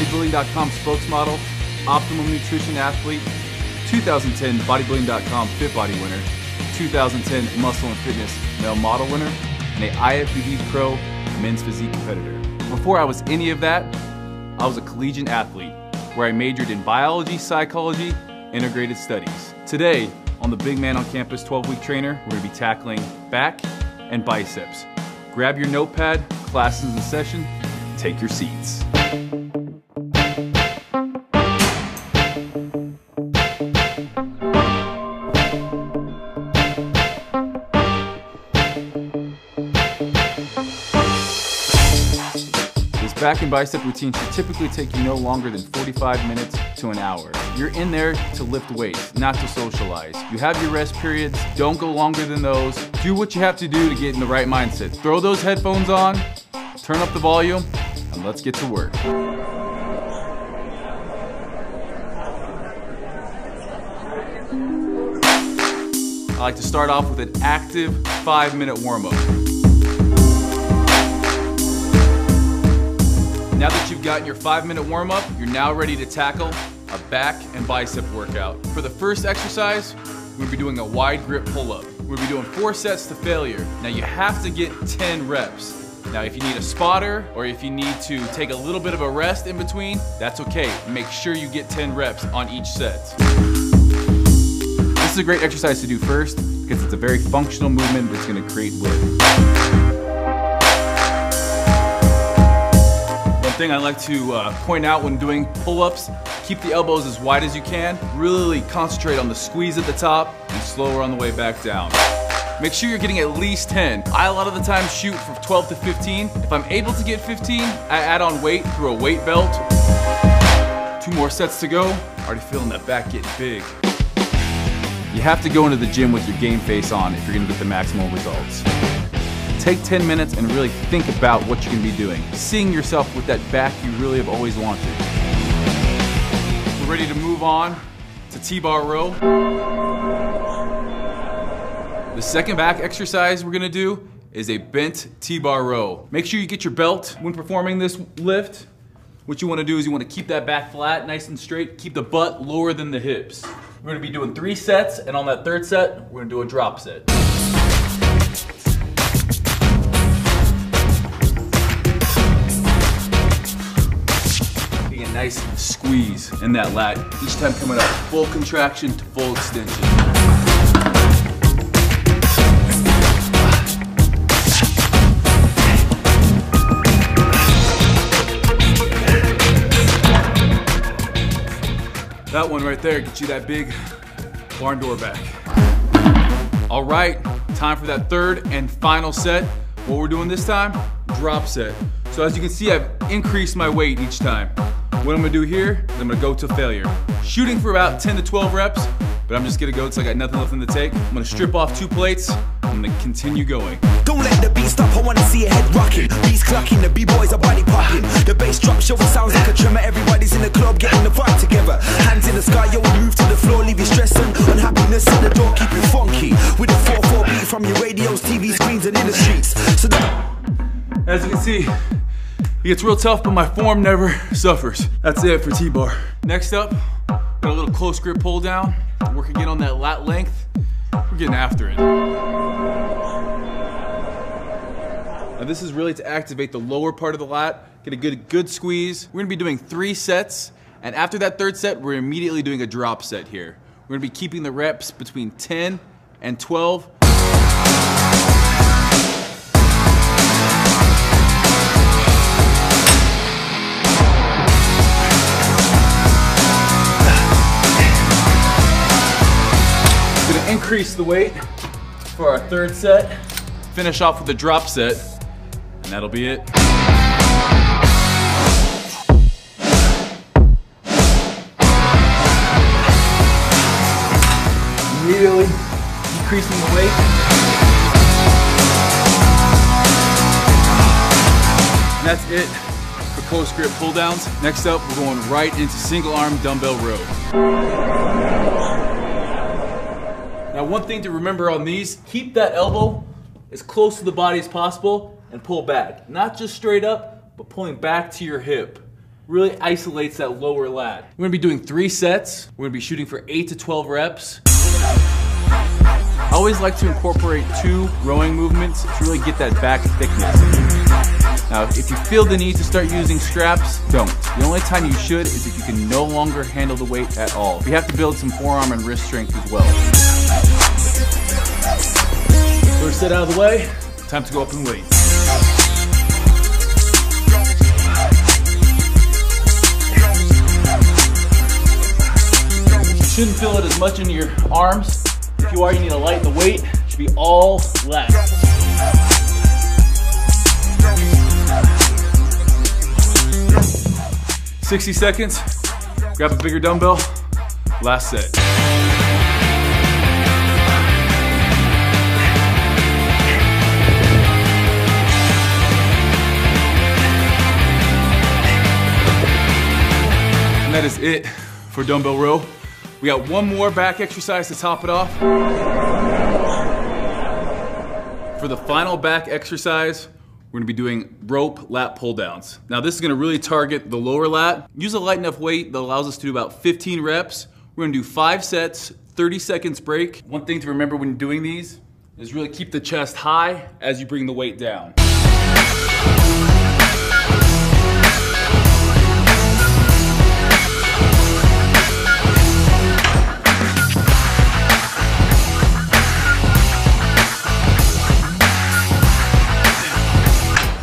Bodybuilding.com spokesmodel, optimum nutrition athlete, 2010 Bodybuilding.com Fit Body winner, 2010 Muscle and Fitness Male Model winner, and a IFBB Pro Men's Physique competitor. Before I was any of that, I was a collegiate athlete where I majored in biology, psychology, integrated studies. Today, on the Big Man on Campus 12-week trainer, we're gonna be tackling back and biceps. Grab your notepad, class is in session, take your seats. Back and bicep routine should typically take you no longer than 45 minutes to an hour. You're in there to lift weights, not to socialize. You have your rest periods, don't go longer than those. Do what you have to do to get in the right mindset. Throw those headphones on, turn up the volume, and let's get to work. I like to start off with an active 5-minute warm-up. Now that you've gotten your 5-minute warm-up, you're now ready to tackle a back and bicep workout. For the first exercise, we're gonna be doing a wide grip pull-up. We're gonna be doing 4 sets to failure. Now you have to get 10 reps. Now if you need a spotter or if you need to take a little bit of a rest in between, that's okay. Make sure you get 10 reps on each set. This is a great exercise to do first because it's a very functional movement that's gonna create lift. Thing I like to point out when doing pull-ups, keep the elbows as wide as you can. Really concentrate on the squeeze at the top and slower on the way back down. Make sure you're getting at least 10. I a lot of the time shoot from 12 to 15. If I'm able to get 15, I add on weight through a weight belt. 2 more sets to go. Already feeling that back getting big. You have to go into the gym with your game face on if you're gonna get the maximum results. Take 10 minutes and really think about what you're gonna be doing. Seeing yourself with that back you really have always wanted. We're ready to move on to T-bar row. The second back exercise we're gonna do is a bent T-bar row. Make sure you get your belt when performing this lift. What you wanna do is you wanna keep that back flat, nice and straight, keep the butt lower than the hips. We're gonna be doing 3 sets, and on that 3rd set, we're gonna do a drop set. Nice squeeze in that lat. Each time coming up, full contraction to full extension. That one right there gets you that big barn door back. All right, time for that 3rd and final set. What we're doing this time, drop set. So as you can see, I've increased my weight each time. What I'm gonna do here is I'm gonna go to failure. Shooting for about 10 to 12 reps, but I'm just gonna go until I got nothing left in the tank. I'm gonna strip off 2 plates. I'm gonna continue going. Don't let the beat stop, I wanna see your head rocking. Beats clucking, the B-boys are body popping. The bass drop show, it sounds like a tremor. Everybody's in the club getting the vibe together. Hands in the sky, yo, we move to the floor. Leave your stress and unhappiness at the door. Keep you funky with a 4/4 beat from your radios, TV screens and in the streets. So as you can see, it gets real tough, but my form never suffers. That's it for T-bar. Next up, got a little close grip pull down. Work again on that lat length. We're getting after it. Now this is really to activate the lower part of the lat, get a good squeeze. We're gonna be doing 3 sets, and after that 3rd set, we're immediately doing a drop set here. We're gonna be keeping the reps between 10 and 12. Increase the weight for our 3rd set. Finish off with a drop set, and that'll be it. Immediately decreasing the weight. And that's it for close grip pull downs. Next up, we're going right into single arm dumbbell row. Now one thing to remember on these, keep that elbow as close to the body as possible and pull back. Not just straight up, but pulling back to your hip. really isolates that lower lat. We're gonna be doing 3 sets. We're gonna be shooting for 8 to 12 reps. I always like to incorporate 2 rowing movements to really get that back thickness. Now, if you feel the need to start using straps, don't. The only time you should is if you can no longer handle the weight at all. We have to build some forearm and wrist strength as well. First set out of the way, time to go up in weight. You shouldn't feel it as much in your arms. If you are, you need to lighten the weight. It should be all lats. "60 seconds, grab a bigger dumbbell, last set." And that is it for dumbbell row. We got one more back exercise to top it off. For the final back exercise, we're gonna be doing rope lat pull downs. Now this is gonna really target the lower lat. Use a light enough weight that allows us to do about 15 reps. We're gonna do 5 sets, 30 seconds break. One thing to remember when doing these is really keep the chest high as you bring the weight down.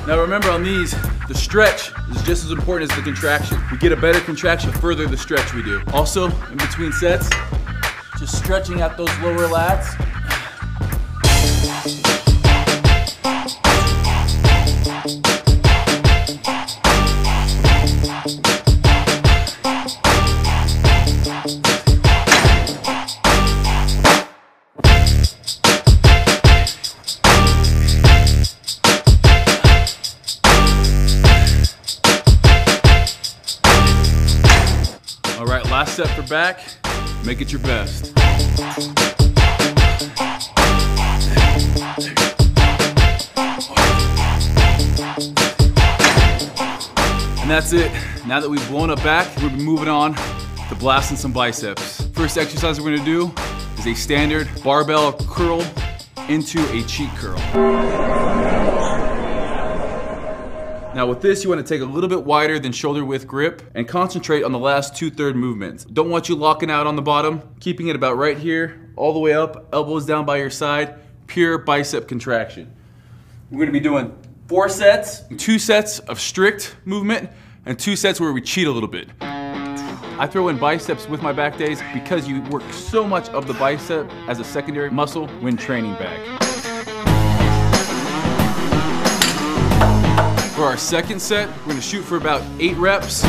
Now remember on these, the stretch is just as important as the contraction. We get a better contraction the further the stretch we do. Also, in between sets, just stretching out those lower lats. All right, last set for back. Make it your best. And that's it. Now that we've blown up back, we'll be moving on to blasting some biceps. First exercise we're gonna do is a standard barbell curl into a cheat curl. Now with this, you want to take a little bit wider than shoulder width grip and concentrate on the last 2/3 movements. Don't want you locking out on the bottom, keeping it about right here, all the way up, elbows down by your side, pure bicep contraction. We're going to be doing 4 sets, 2 sets of strict movement, and 2 sets where we cheat a little bit. I throw in biceps with my back days because you work so much of the bicep as a secondary muscle when training back. For our second set, we're gonna shoot for about 8 reps.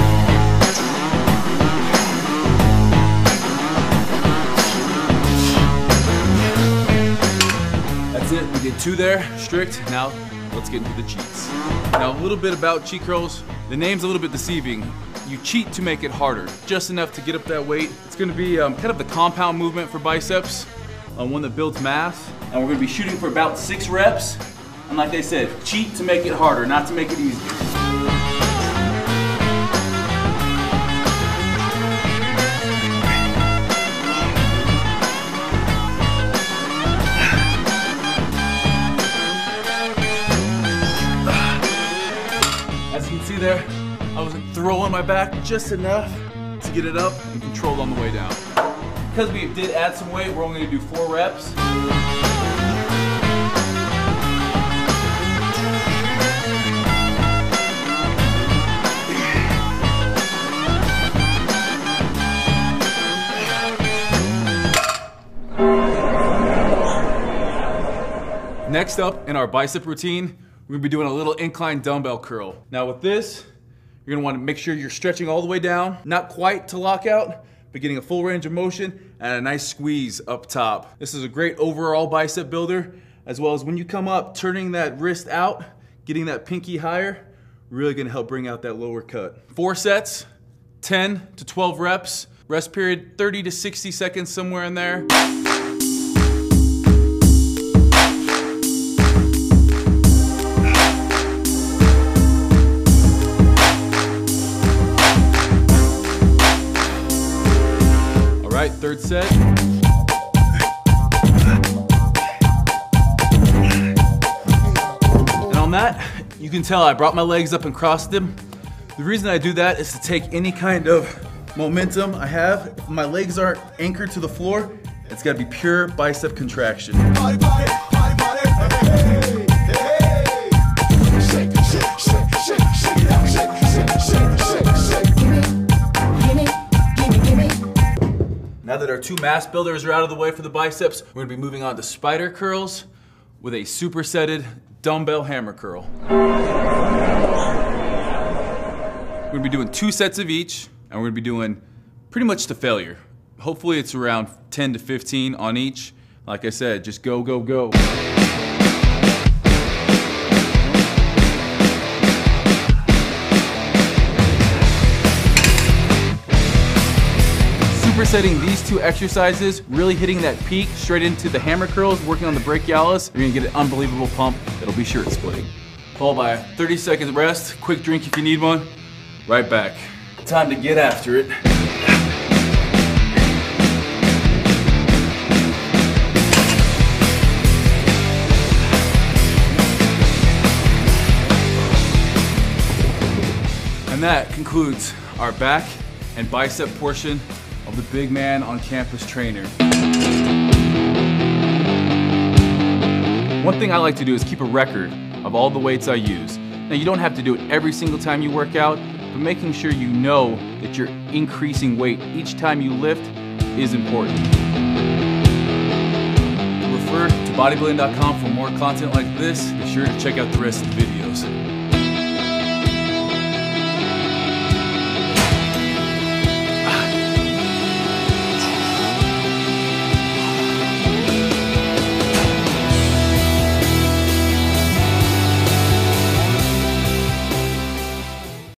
That's it, we did 2 there, strict. Now, let's get into the cheats. Now, a little bit about cheat curls. The name's a little bit deceiving. You cheat to make it harder, just enough to get up that weight. It's gonna be kind of the compound movement for biceps, one that builds mass. And we're gonna be shooting for about 6 reps. And like I said, cheat to make it harder, not to make it easier. As you can see there, I was throwing my back just enough to get it up and control on the way down. Because we did add some weight, we're only gonna do 4 reps. Next up in our bicep routine, we're gonna be doing a little incline dumbbell curl. Now with this, you're gonna wanna make sure you're stretching all the way down, not quite to lock out, but getting a full range of motion and a nice squeeze up top. This is a great overall bicep builder, as well as when you come up, turning that wrist out, getting that pinky higher, really gonna help bring out that lower cut. 4 sets, 10 to 12 reps, rest period 30 to 60 seconds, somewhere in there. right, third set. And on that, you can tell I brought my legs up and crossed them. The reason I do that is to take any kind of momentum I have. If my legs aren't anchored to the floor, it's gotta be pure bicep contraction. Now that our two mass builders are out of the way for the biceps, we're gonna be moving on to spider curls with a supersetted dumbbell hammer curl. We're gonna be doing 2 sets of each, and we're gonna be doing pretty much to failure. Hopefully it's around 10 to 15 on each. Like I said, just go, go, go. Supersetting these 2 exercises, really hitting that peak straight into the hammer curls, working on the brachialis, you're gonna get an unbelievable pump that'll be shirt splitting. Followed by a 30-second rest, quick drink if you need one, right back. Time to get after it. And that concludes our back and bicep portion of the Big Man on Campus Trainer. One thing I like to do is keep a record of all the weights I use. Now you don't have to do it every single time you work out, but making sure you know that you're increasing weight each time you lift is important. Refer to bodybuilding.com for more content like this. Be sure to check out the rest of the videos.